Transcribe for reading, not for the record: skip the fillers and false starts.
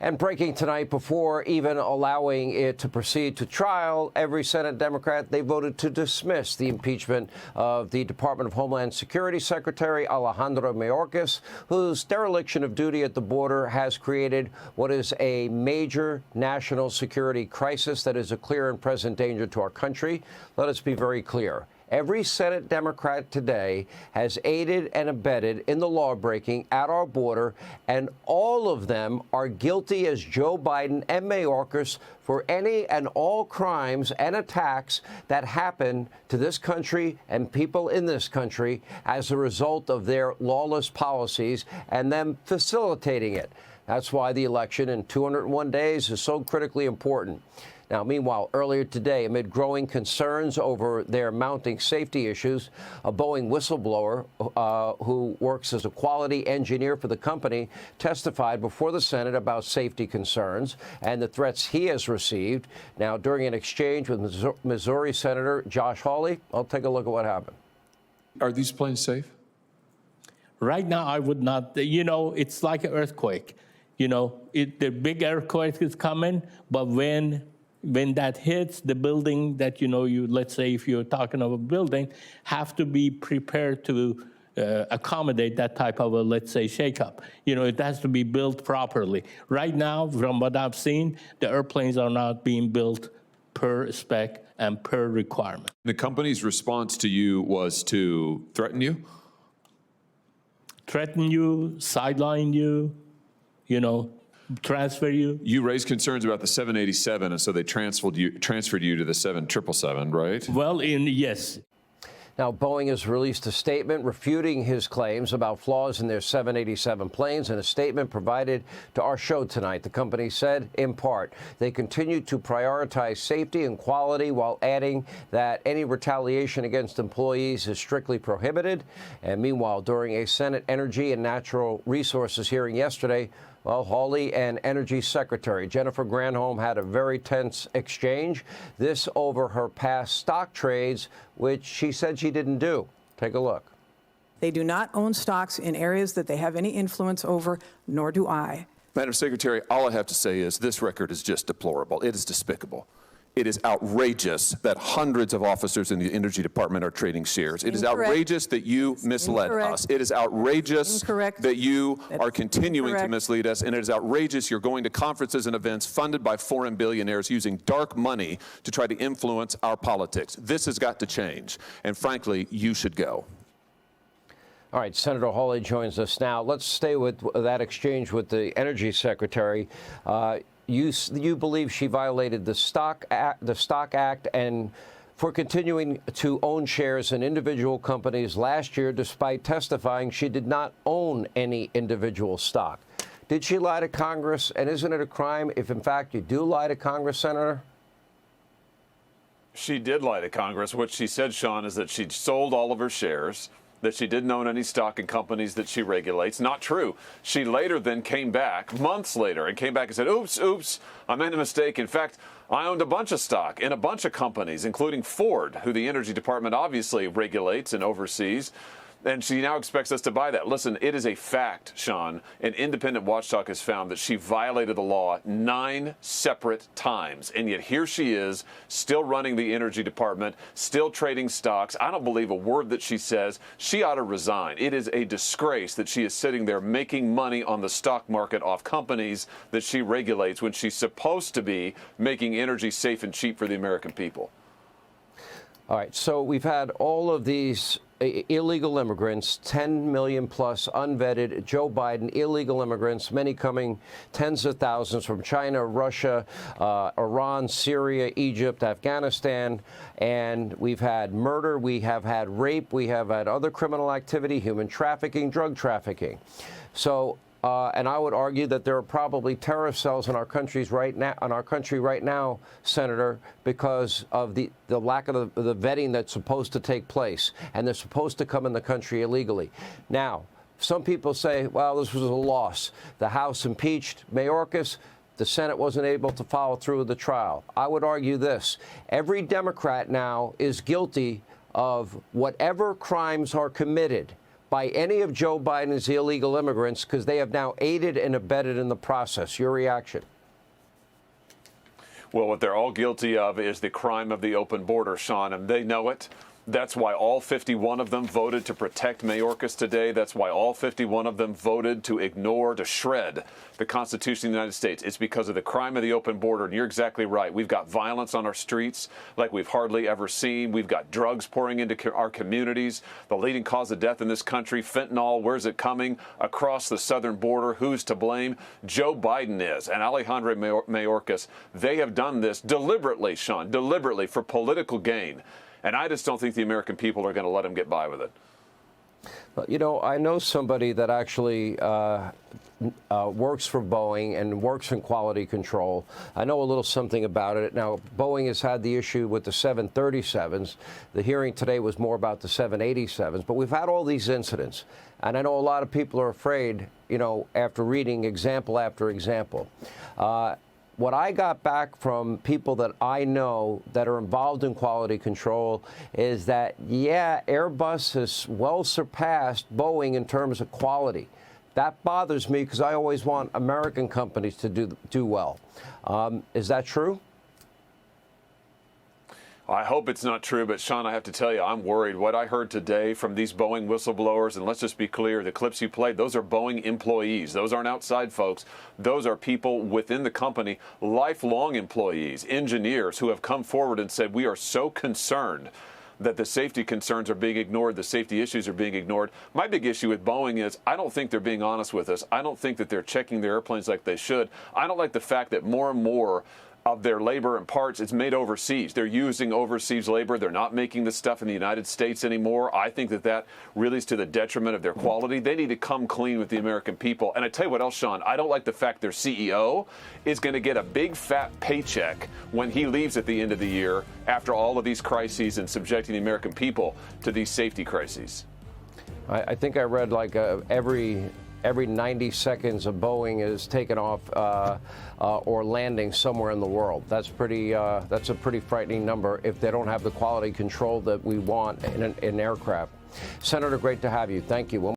And breaking tonight, before even allowing it to proceed to trial, every Senate Democrat, they voted to dismiss the impeachment of the Department of Homeland Security Secretary Alejandro Mayorkas, whose dereliction of duty at the border has created what is a major national security crisis that is a clear and present danger to our country. Let us be very clear. Every Senate Democrat today has aided and abetted in the lawbreaking at our border, and all of them are guilty as Joe Biden and Mayorkas for any and all crimes and attacks that happen to this country and people in this country as a result of their lawless policies and them facilitating it. That's why the election in 201 days is so critically important. Now, meanwhile, earlier today, amid growing concerns over their mounting safety issues, a Boeing whistleblower who works as a quality engineer for the company testified before the Senate about safety concerns and the threats he has received. Now, during an exchange with Missouri Senator Josh Hawley, I'll take a look at what happened. Are these planes safe? Right now, I would not. You know, it's like an earthquake. You know, the big earthquake is coming, but when that hits the building that, let's say if you're talking of a building, have to be prepared to accommodate that type of a, let's say, shakeup. It has to be built properly. Right now, from what I've seen, the airplanes are not being built per spec and per requirement. The company's response to you was to threaten you? Threaten you, sideline you, transfer you. You raised concerns about the 787, and so they transferred you to the 777, right? Well, yes. Now, Boeing has released a statement refuting his claims about flaws in their 787 planes. In a statement provided to our show tonight, the company said, in part, they continue to prioritize safety and quality while adding that any retaliation against employees is strictly prohibited. And meanwhile, during a Senate Energy and Natural Resources hearing yesterday, well, Hawley and Energy Secretary Jennifer Granholm had a very tense exchange. This over her past stock trades, which she said she didn't do. Take a look. They do not own stocks in areas that they have any influence over, nor do I. Madam Secretary, all I have to say is this record is just deplorable. It is despicable. It is outrageous that hundreds of officers in the Energy Department are trading shares. It is outrageous that you misled us. It is outrageous that you are continuing to mislead us. And it is outrageous you're going to conferences and events funded by foreign billionaires using dark money to try to influence our politics. This has got to change. And frankly, you should go. All right, Senator Hawley joins us now. Let's stay with that exchange with the Energy Secretary. You believe she violated the Stock Act and for continuing to own shares in individual companies last year, despite testifying she did not own any individual stock. Did she lie to Congress? And isn't it a crime if, in fact, you do lie to Congress, Senator? She did lie to Congress. What she said, Sean, is that she'd sold all of her shares, that she didn't own any stock in companies that she regulates. Not true. She later then came back, months later, and came back and said, oops, I made a mistake. In fact, I owned a bunch of stock in a bunch of companies, including Ford, who the Energy Department obviously regulates and oversees. And she now expects us to buy that. Listen, it is a fact, Sean. An independent watchdog has found that she violated the law 9 separate times. And yet here she is, still running the Energy Department, still trading stocks. I don't believe a word that she says. She ought to resign. It is a disgrace that she is sitting there making money on the stock market off companies that she regulates when she's supposed to be making energy safe and cheap for the American people. All right, so we've had all of these illegal immigrants, 10 million plus unvetted, Joe Biden, illegal immigrants, many coming, tens of thousands from China, Russia, Iran, Syria, Egypt, Afghanistan. And we've had murder, we have had rape, we have had other criminal activity, human trafficking, drug trafficking. So and I would argue that there are probably terrorist cells in our country right now, Senator, because of the lack of the vetting that's supposed to take place, and they're supposed to come in the country illegally. Now, some people say, well, this was a loss. The House impeached Mayorkas. The Senate wasn't able to follow through with the trial. I would argue this. Every Democrat now is guilty of whatever crimes are committed by any of Joe Biden's illegal immigrants because they have now aided and abetted in the process. Your reaction? Well, what they're all guilty of is the crime of the open border, Sean, and they know it. That's why all 51 of them voted to protect Mayorkas today. That's why all 51 of them voted to ignore, to shred the Constitution of the United States. It's because of the crime of the open border. And you're exactly right. We've got violence on our streets like we've hardly ever seen. We've got drugs pouring into our communities. The leading cause of death in this country, fentanyl, where's it coming? Across the southern border. Who's to blame? Joe Biden is. And Alejandro Mayorkas, they have done this deliberately, Sean, deliberately for political gain. And I just don't think the American people are going to let him get by with it. Well, you know, I know somebody that actually works for Boeing and works in quality control. I know a little something about it. Now, Boeing has had the issue with the 737s. The hearing today was more about the 787s. But we've had all these incidents. And I know a lot of people are afraid, you know, after reading example after example. What I got back from people that I know that are involved in quality control is that, yeah, Airbus has well surpassed Boeing in terms of quality. That bothers me because I always want American companies to do well. Is that true? I hope it's not true, but Sean, I have to tell you, I'm worried. What I heard today from these Boeing whistleblowers, and let's just be clear, the clips you played, those are Boeing employees. Those aren't outside folks. Those are people within the company, lifelong employees, engineers who have come forward and said, we are so concerned that the safety concerns are being ignored, the safety issues are being ignored. My big issue with Boeing is I don't think they're being honest with us. I don't think that they're checking their airplanes like they should. I don't like the fact that more and more of their labor and parts is made overseas. They're using overseas labor. They're not making the stuff in the United States anymore. I think that that really is to the detriment of their quality. They need to come clean with the American people. And I tell you what else, Sean, I don't like the fact their CEO is going to get a big fat paycheck when he leaves at the end of the year after all of these crises and subjecting the American people to these safety crises. I think I read like every 90 seconds a Boeing is taken off or landing somewhere in the world. That's a pretty frightening number if they don't have the quality control that we want in an aircraft. Senator, great to have you. Thank you.